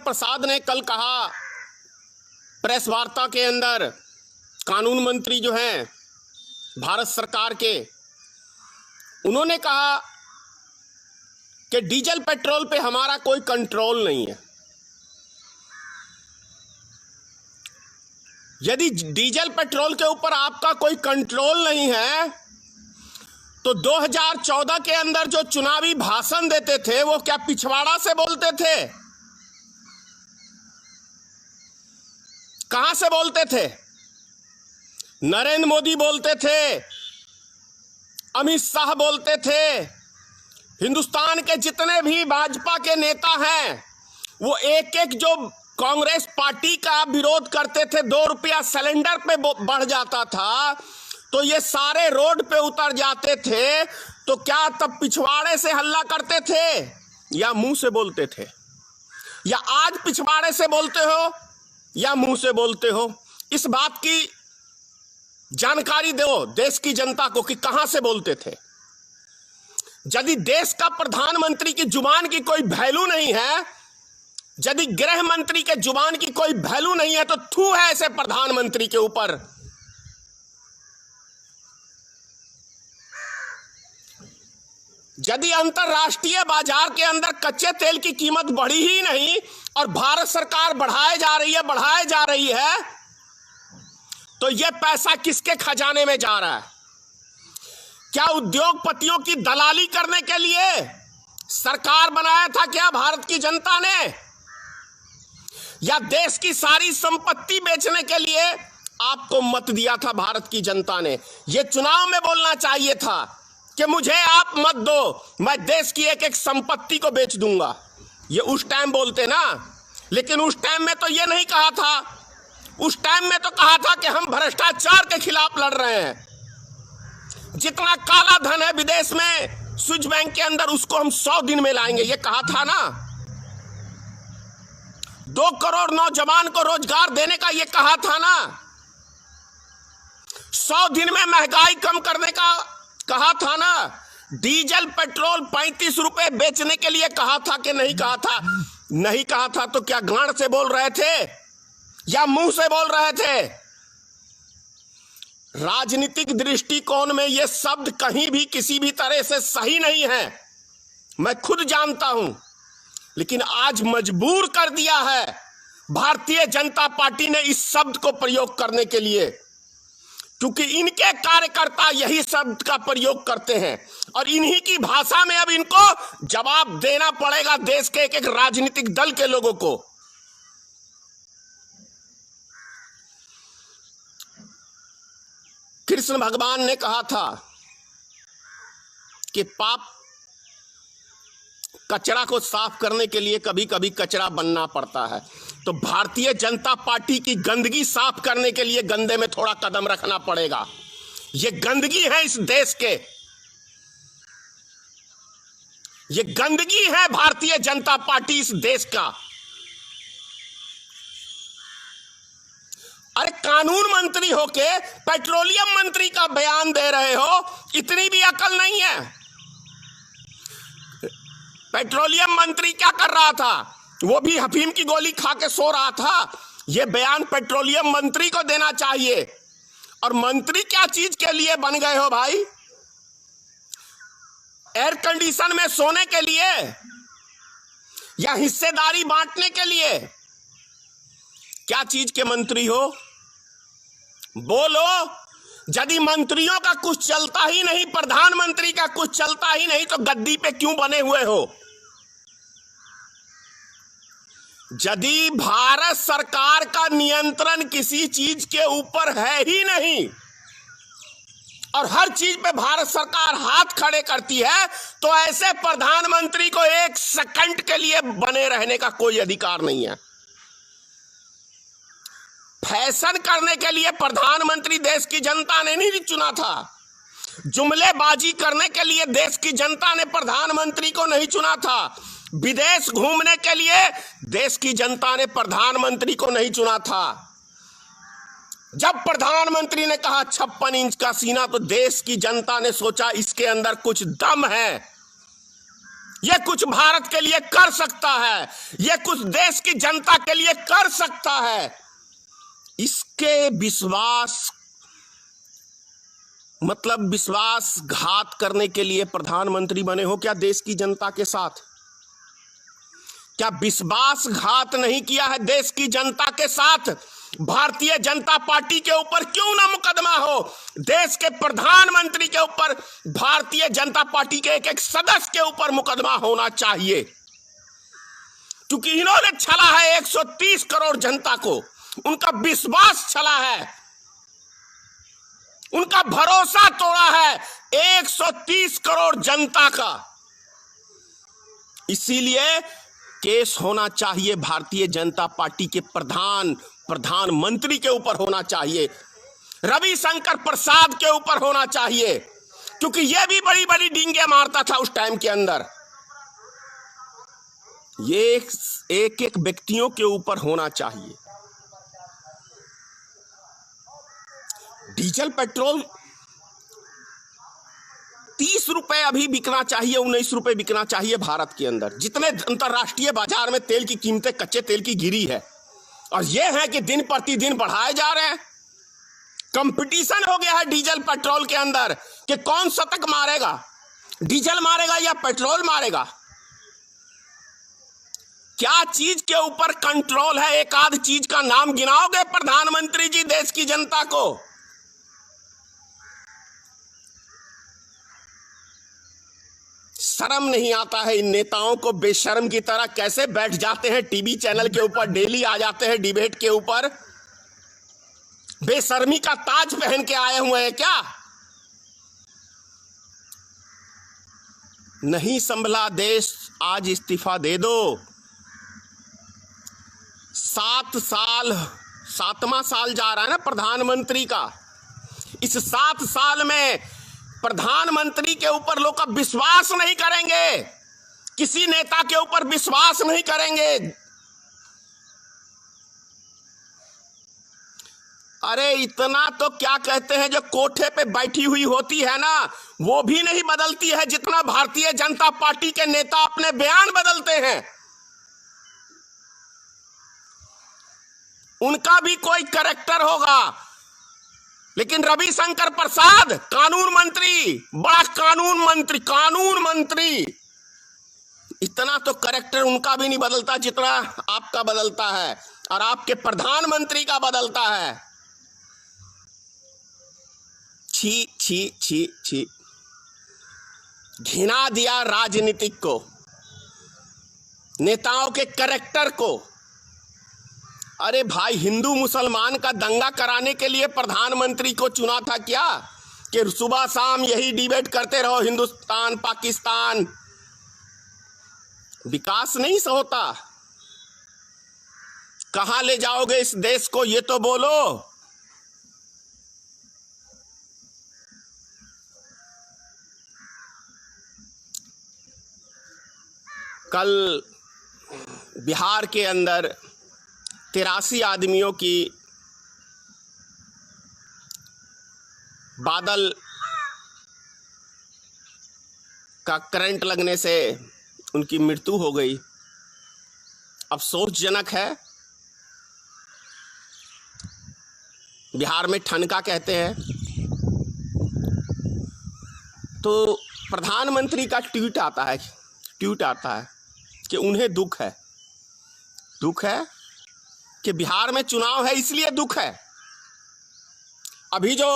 प्रसाद ने कल कहा प्रेस वार्ता के अंदर, कानून मंत्री जो हैं भारत सरकार के, उन्होंने कहा कि डीजल पेट्रोल पे हमारा कोई कंट्रोल नहीं है। यदि डीजल पेट्रोल के ऊपर आपका कोई कंट्रोल नहीं है तो 2014 के अंदर जो चुनावी भाषण देते थे वो क्या पिछवाड़ा से बोलते थे? कहां से बोलते थे? नरेंद्र मोदी बोलते थे, अमित शाह बोलते थे, हिंदुस्तान के जितने भी भाजपा के नेता हैं वो एक एक जो कांग्रेस पार्टी का विरोध करते थे, 2 रुपया सिलेंडर पे बढ़ जाता था तो ये सारे रोड पे उतर जाते थे। तो क्या तब पिछवाड़े से हल्ला करते थे या मुंह से बोलते थे? या आज पिछवाड़े से बोलते हो या मुंह से बोलते हो? इस बात की जानकारी दो देश की जनता को कि कहां से बोलते थे। यदि देश का प्रधानमंत्री की जुबान की कोई वैल्यू नहीं है, यदि गृह मंत्री के जुबान की कोई वैल्यू नहीं है तो थू है ऐसे प्रधानमंत्री के ऊपर। यदि अंतरराष्ट्रीय बाजार के अंदर कच्चे तेल की कीमत बढ़ी ही नहीं और भारत सरकार बढ़ाए जा रही है तो यह पैसा किसके खजाने में जा रहा है? क्या उद्योगपतियों की दलाली करने के लिए सरकार बनाया था क्या भारत की जनता ने? या देश की सारी संपत्ति बेचने के लिए आपको मत दिया था भारत की जनता ने? यह चुनाव में बोलना चाहिए था कि मुझे आप मत दो, मैं देश की एक एक संपत्ति को बेच दूंगा। ये उस टाइम बोलते ना, लेकिन उस टाइम में तो ये नहीं कहा था। उस टाइम में तो कहा था कि हम भ्रष्टाचार के खिलाफ लड़ रहे हैं। जितना काला धन है विदेश में स्विस बैंक के अंदर उसको हम 100 दिन में लाएंगे, ये कहा था ना। 2 करोड़ नौजवान को रोजगार देने का ये कहा था ना। 100 दिन में महंगाई कम करने का कहा था ना। डीजल पेट्रोल 35 रुपए बेचने के लिए कहा था कि नहीं कहा था? नहीं कहा था तो क्या गांड से बोल रहे थे या मुंह से बोल रहे थे? राजनीतिक दृष्टिकोण में यह शब्द कहीं भी किसी भी तरह से सही नहीं है, मैं खुद जानता हूं, लेकिन आज मजबूर कर दिया है भारतीय जनता पार्टी ने इस शब्द को प्रयोग करने के लिए, क्योंकि इनके कार्यकर्ता यही शब्द का प्रयोग करते हैं और इन्हीं की भाषा में अब इनको जवाब देना पड़ेगा देश के एक एक राजनीतिक दल के लोगों को। कृष्ण भगवान ने कहा था कि पाप कचरा को साफ करने के लिए कभी कभी कचरा बनना पड़ता है। तो भारतीय जनता पार्टी की गंदगी साफ करने के लिए गंदे में थोड़ा कदम रखना पड़ेगा। ये गंदगी है इस देश के, ये गंदगी है भारतीय जनता पार्टी इस देश का। अरे कानून मंत्री होके पेट्रोलियम मंत्री का बयान दे रहे हो, इतनी भी अकल नहीं है। पेट्रोलियम मंत्री क्या कर रहा था? वो भी अफीम की गोली खा के सो रहा था। यह बयान पेट्रोलियम मंत्री को देना चाहिए। और मंत्री क्या चीज के लिए बन गए हो भाई? एयर कंडीशन में सोने के लिए या हिस्सेदारी बांटने के लिए? क्या चीज के मंत्री हो? बोलो। यदि मंत्रियों का कुछ चलता ही नहीं, प्रधानमंत्री का कुछ चलता ही नहीं, तो गद्दी पे क्यों बने हुए हो? यदि भारत सरकार का नियंत्रण किसी चीज के ऊपर है ही नहीं और हर चीज पे भारत सरकार हाथ खड़े करती है, तो ऐसे प्रधानमंत्री को 1 सेकंड के लिए बने रहने का कोई अधिकार नहीं है। फैशन करने के लिए प्रधानमंत्री देश की जनता ने नहीं चुना था। जुमलेबाजी करने के लिए देश की जनता ने प्रधानमंत्री को नहीं चुना था। विदेश घूमने के लिए देश की जनता ने प्रधानमंत्री को नहीं चुना था। जब प्रधानमंत्री ने कहा 56 इंच का सीना, तो देश की जनता ने सोचा इसके अंदर कुछ दम है, ये कुछ भारत के लिए कर सकता है, ये कुछ देश की जनता के लिए कर सकता है, इसके विश्वास मतलब विश्वासघात करने के लिए प्रधानमंत्री बने हो क्या देश की जनता के साथ? क्या विश्वासघात नहीं किया है देश की जनता के साथ? भारतीय जनता पार्टी के ऊपर क्यों ना मुकदमा हो, देश के प्रधानमंत्री के ऊपर, भारतीय जनता पार्टी के एक एक सदस्य के ऊपर मुकदमा होना चाहिए, क्योंकि इन्होंने छला है 130 करोड़ जनता को, उनका विश्वास छला है, उनका भरोसा तोड़ा है 130 करोड़ जनता का। इसीलिए केस होना चाहिए भारतीय जनता पार्टी के प्रधानमंत्री के ऊपर होना चाहिए, रविशंकर प्रसाद के ऊपर होना चाहिए, क्योंकि यह भी बड़ी बड़ी डींगे मारता था उस टाइम के अंदर। ये एक एक व्यक्तियों के ऊपर होना चाहिए। डीजल पेट्रोल 30 रुपए अभी बिकना चाहिए, 19 रुपए बिकना चाहिए भारत के अंदर, जितने अंतरराष्ट्रीय बाजार में तेल की कीमतें, कच्चे तेल की गिरी है। और यह है कि दिन प्रतिदिन बढ़ाए जा रहे हैं। कंपटीशन हो गया है डीजल पेट्रोल के अंदर कि कौन शतक मारेगा, डीजल मारेगा या पेट्रोल मारेगा। क्या चीज के ऊपर कंट्रोल है? एक आध चीज का नाम गिनाओगे प्रधानमंत्री जी देश की जनता को? शर्म नहीं आता है इन नेताओं को? बेशर्म की तरह कैसे बैठ जाते हैं टीवी चैनल के ऊपर, डेली आ जाते हैं डिबेट के ऊपर। बेशर्मी का ताज पहन के आए हुए हैं क्या? नहीं संभला देश, आज इस्तीफा दे दो। 7वां साल जा रहा है ना प्रधानमंत्री का। इस 7 साल में प्रधानमंत्री के ऊपर लोग का विश्वास नहीं करेंगे, किसी नेता के ऊपर विश्वास नहीं करेंगे। अरे इतना तो क्या कहते हैं, जो कोठे पे बैठी हुई होती है ना, वो भी नहीं बदलती है जितना भारतीय जनता पार्टी के नेता अपने बयान बदलते हैं। उनका भी कोई कैरेक्टर होगा, लेकिन रविशंकर प्रसाद कानून मंत्री, बड़ा कानून मंत्री, इतना तो कैरेक्टर उनका भी नहीं बदलता जितना आपका बदलता है और आपके प्रधानमंत्री का बदलता है। छी छी छी छी, घिना दिया राजनीतिक को, नेताओं के कैरेक्टर को। अरे भाई, हिंदू मुसलमान का दंगा कराने के लिए प्रधानमंत्री को चुना था क्या? कि सुबह शाम यही डिबेट करते रहो, हिंदुस्तान पाकिस्तान, विकास नहीं से होता। कहां ले जाओगे इस देश को, ये तो बोलो। कल बिहार के अंदर 83 आदमियों की बादल का करंट लगने से उनकी मृत्यु हो गई। अफसोसजनक है। बिहार में ठनका कहते हैं। तो प्रधानमंत्री का ट्वीट आता है कि उन्हें दुख है कि बिहार में चुनाव है इसलिए दुख है। अभी जो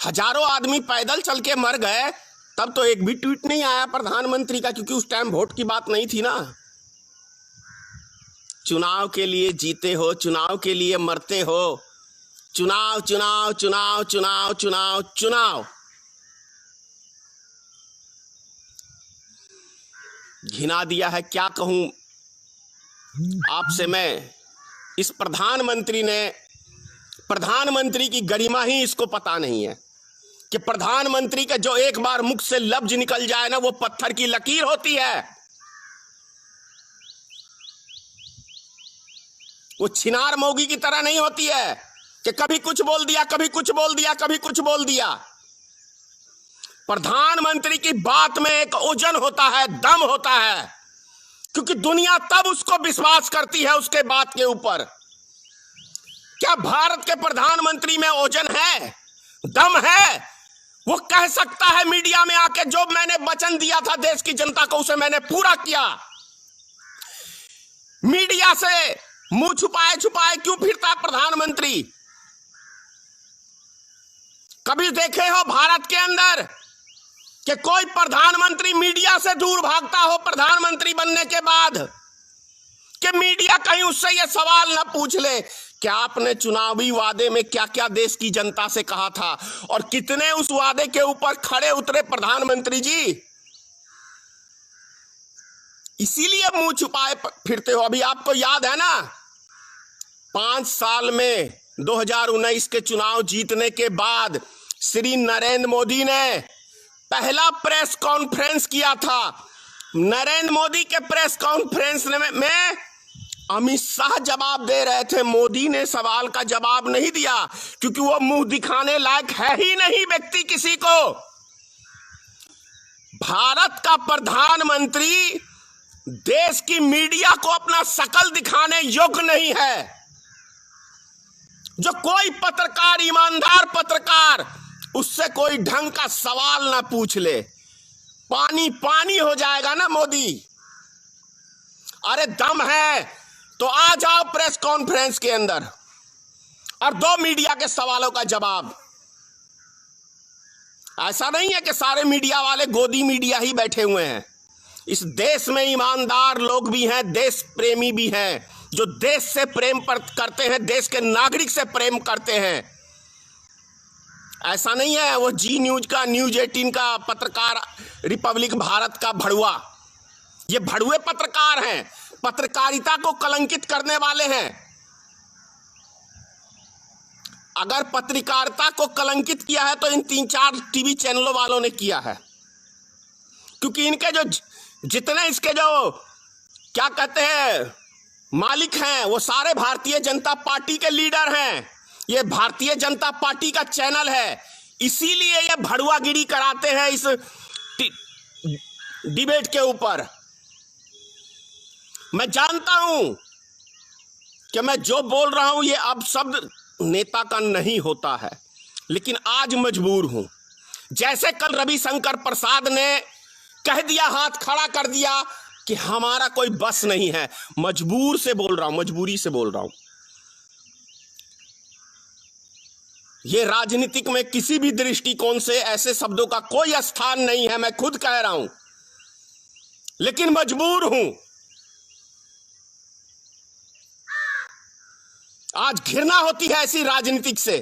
हजारों आदमी पैदल चल के मर गए, तब तो एक भी ट्वीट नहीं आया प्रधानमंत्री का, क्योंकि उस टाइम वोट की बात नहीं थी ना। चुनाव के लिए जीते हो, चुनाव के लिए मरते हो, चुनाव चुनाव चुनाव चुनाव चुनाव चुनाव। घिना दिया है, क्या कहूं आपसे मैं। इस प्रधानमंत्री की गरिमा ही इसको पता नहीं है कि प्रधानमंत्री का जो एक बार मुख से लफ्ज निकल जाए ना, वो पत्थर की लकीर होती है। वो छिनार मौगी की तरह नहीं होती है कि कभी कुछ बोल दिया, कभी कुछ बोल दिया, कभी कुछ बोल दिया। प्रधानमंत्री की बात में एक ओजन होता है, दम होता है, क्योंकि दुनिया तब उसको विश्वास करती है उसके बात के ऊपर। क्या भारत के प्रधानमंत्री में ओजन है, दम है? वो कह सकता है मीडिया में आके, जो मैंने वचन दिया था देश की जनता को उसे मैंने पूरा किया। मीडिया से मुंह छुपाए छुपाए क्यों फिरता है प्रधानमंत्री? कभी देखे हो भारत के अंदर कि कोई प्रधानमंत्री मीडिया से दूर भागता हो प्रधानमंत्री बनने के बाद, कि मीडिया कहीं उससे यह सवाल ना पूछ ले क्या आपने चुनावी वादे में क्या क्या देश की जनता से कहा था और कितने उस वादे के ऊपर खड़े उतरे प्रधानमंत्री जी? इसीलिए मुंह छुपाए फिरते हो। अभी आपको याद है ना, 5 साल में 2019 के चुनाव जीतने के बाद श्री नरेंद्र मोदी ने पहला प्रेस कॉन्फ्रेंस किया था। नरेंद्र मोदी के प्रेस कॉन्फ्रेंस में अमित शाह जवाब दे रहे थे, मोदी ने सवाल का जवाब नहीं दिया, क्योंकि वो मुंह दिखाने लायक है ही नहीं व्यक्ति किसी को। भारत का प्रधानमंत्री देश की मीडिया को अपना शकल दिखाने योग्य नहीं है। जो कोई पत्रकार, ईमानदार पत्रकार, उससे कोई ढंग का सवाल ना पूछ ले, पानी पानी हो जाएगा ना मोदी। अरे दम है तो आ जाओ प्रेस कॉन्फ्रेंस के अंदर और दो मीडिया के सवालों का जवाब। ऐसा नहीं है कि सारे मीडिया वाले गोदी मीडिया ही बैठे हुए हैं। इस देश में ईमानदार लोग भी हैं, देश प्रेमी भी हैं, जो देश से प्रेम करते हैं, देश के नागरिक से प्रेम करते हैं। ऐसा नहीं है वो जी न्यूज का, न्यूज 18 का पत्रकार, रिपब्लिक भारत का भड़ुआ। ये भड़ुए पत्रकार हैं, पत्रकारिता को कलंकित करने वाले हैं। अगर पत्रकारिता को कलंकित किया है तो इन 3-4 टीवी चैनलों वालों ने किया है, क्योंकि इनके जो जितने इसके जो क्या कहते हैं मालिक हैं वो सारे भारतीय जनता पार्टी के लीडर हैं। ये भारतीय जनता पार्टी का चैनल है, इसीलिए ये भड़ुआगिरी कराते हैं इस डिबेट के ऊपर। मैं जानता हूं कि मैं जो बोल रहा हूं ये अब शब्द नेता का नहीं होता है, लेकिन आज मजबूर हूं। जैसे कल रविशंकर प्रसाद ने कह दिया, हाथ खड़ा कर दिया कि हमारा कोई बस नहीं है, मजबूर से बोल रहा हूं, मजबूरी से बोल रहा हूं। ये राजनीतिक में किसी भी दृष्टिकोण से ऐसे शब्दों का कोई स्थान नहीं है, मैं खुद कह रहा हूं, लेकिन मजबूर हूं। आज घृणा होती है ऐसी राजनीतिक से।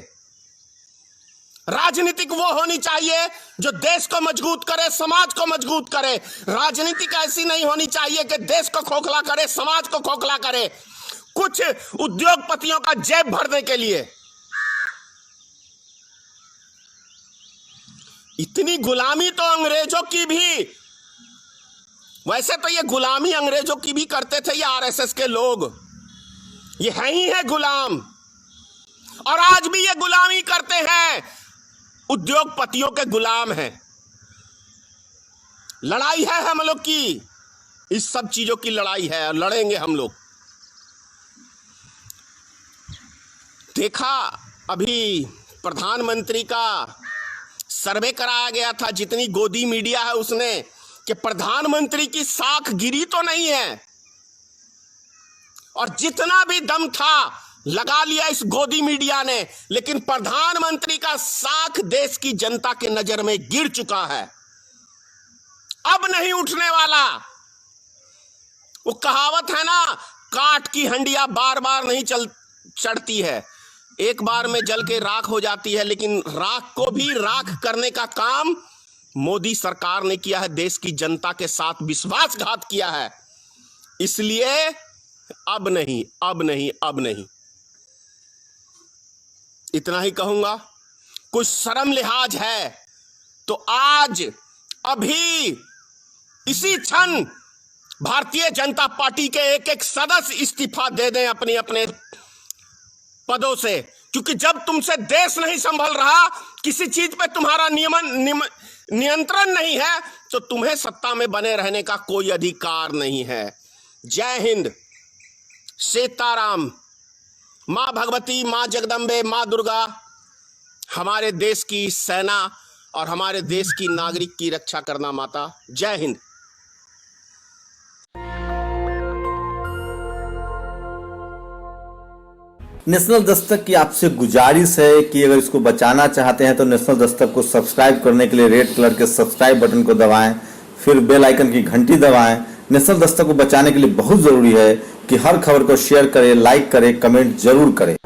राजनीतिक वो होनी चाहिए जो देश को मजबूत करे, समाज को मजबूत करे। राजनीतिक ऐसी नहीं होनी चाहिए कि देश को खोखला करे, समाज को खोखला करे, कुछ उद्योगपतियों का जेब भरने के लिए। इतनी गुलामी तो अंग्रेजों की भी, वैसे तो ये गुलामी अंग्रेजों की भी करते थे ये आरएसएस के लोग, ये है ही है गुलाम, और आज भी ये गुलामी करते हैं, उद्योगपतियों के गुलाम हैं। लड़ाई है हम लोग की, इस सब चीजों की लड़ाई है और लड़ेंगे हम लोग। देखा अभी प्रधानमंत्री का सर्वे कराया गया था, जितनी गोदी मीडिया है उसने, कि प्रधानमंत्री की साख गिरी तो नहीं है, और जितना भी दम था लगा लिया इस गोदी मीडिया ने, लेकिन प्रधानमंत्री का साख देश की जनता के नजर में गिर चुका है, अब नहीं उठने वाला। वो कहावत है ना, काठ की हंडिया बार बार नहीं चढ़ती है, एक बार में जल के राख हो जाती है। लेकिन राख को भी राख करने का काम मोदी सरकार ने किया है, देश की जनता के साथ विश्वासघात किया है। इसलिए अब नहीं, अब नहीं, अब नहीं, इतना ही कहूंगा। कुछ शर्म लिहाज है तो आज अभी इसी क्षण भारतीय जनता पार्टी के एक एक सदस्य इस्तीफा दे दें अपने अपने पदों से, क्योंकि जब तुमसे देश नहीं संभल रहा, किसी चीज पे तुम्हारा नियंत्रण नहीं है तो तुम्हें सत्ता में बने रहने का कोई अधिकार नहीं है। जय हिंद, सीताराम। मां भगवती, मां जगदम्बे, मां दुर्गा हमारे देश की सेना और हमारे देश की नागरिक की रक्षा करना माता। जय हिंद। नेशनल दस्तक की आपसे गुजारिश है कि अगर इसको बचाना चाहते हैं तो नेशनल दस्तक को सब्सक्राइब करने के लिए रेड कलर के सब्सक्राइब बटन को दबाएं, फिर बेल आइकन की घंटी दबाएं। नेशनल दस्तक को बचाने के लिए बहुत ज़रूरी है कि हर खबर को शेयर करें, लाइक करें, कमेंट जरूर करें।